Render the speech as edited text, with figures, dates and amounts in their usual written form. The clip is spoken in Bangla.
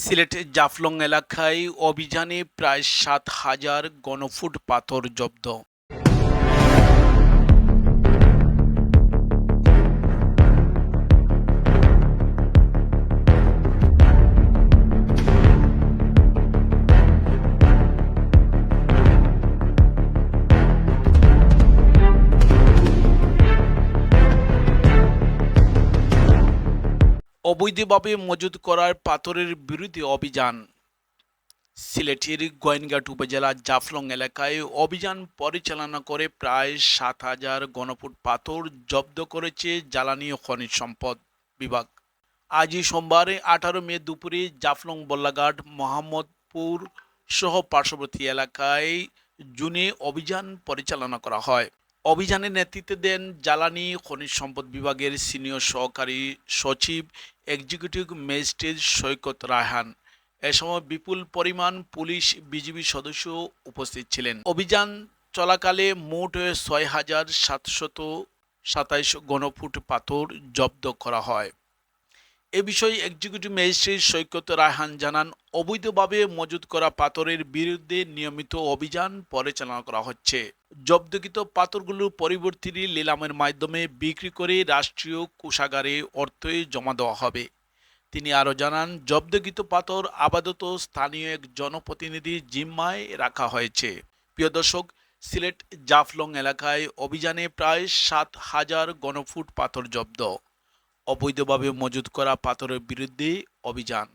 সিলেটের জাফলং এলাকায় অভিযানে প্রায় ৭,০০০ ঘনফুট পাথর জব্দ। অবৈধভাবে মজুত করার পাথরের বিরুদ্ধে অভিযান। সিলেটের গোয়েনঘাট উপজেলার জাফলং এলাকায় অভিযান পরিচালনা করে প্রায় ৭,০০০ ঘনফুট পাথর জব্দ করেছে জ্বালানি ও খনিজ সম্পদ বিভাগ। আজই সোমবার ১৮ মে দুপুরে জাফলং বল্লাঘাট মোহাম্মদপুর সহ পার্শ্ববর্তী এলাকায় জুনে অভিযান পরিচালনা করা হয়। অভিযানে নেতৃত্ব দেন জ্বালানি খনিজ সম্পদ বিভাগের সিনিয়র সহকারী সচিব এক্সিকিউটিভ ম্যাজিস্ট্রেট সৈকত রায়হান। এ সময় বিপুল পরিমাণ পুলিশ বিজিবি সদস্য উপস্থিত ছিলেন। অভিযান চলাকালে মোট ৬,৭২৭ ঘনফুট পাথর জব্দ করা হয়। এ বিষয়ে এক্সিকিউটিভ ম্যাজিস্ট্রেট সৈকত রায়হান জানান, অবৈধভাবে মজুত করা পাথরের বিরুদ্ধে নিয়মিত অভিযান পরিচালনা করা হচ্ছে। জব্দকৃত পাথরগুলো পরবর্তী নিলামের মাধ্যমে বিক্রি করে রাষ্ট্রীয় কোষাগারে অর্থ জমা দেওয়া হবে। তিনি আরও জানান, জব্দকৃত পাথর আপাতত স্থানীয় এক জনপ্রতিনিধির জিম্মায় রাখা হয়েছে। প্রিয় দর্শক, সিলেট জাফলং এলাকায় অভিযানে প্রায় ৭,০০০ ঘনফুট পাথর জব্দ। অবৈধভাবে মজুত করা পাথরের বিরুদ্ধে অভিযান।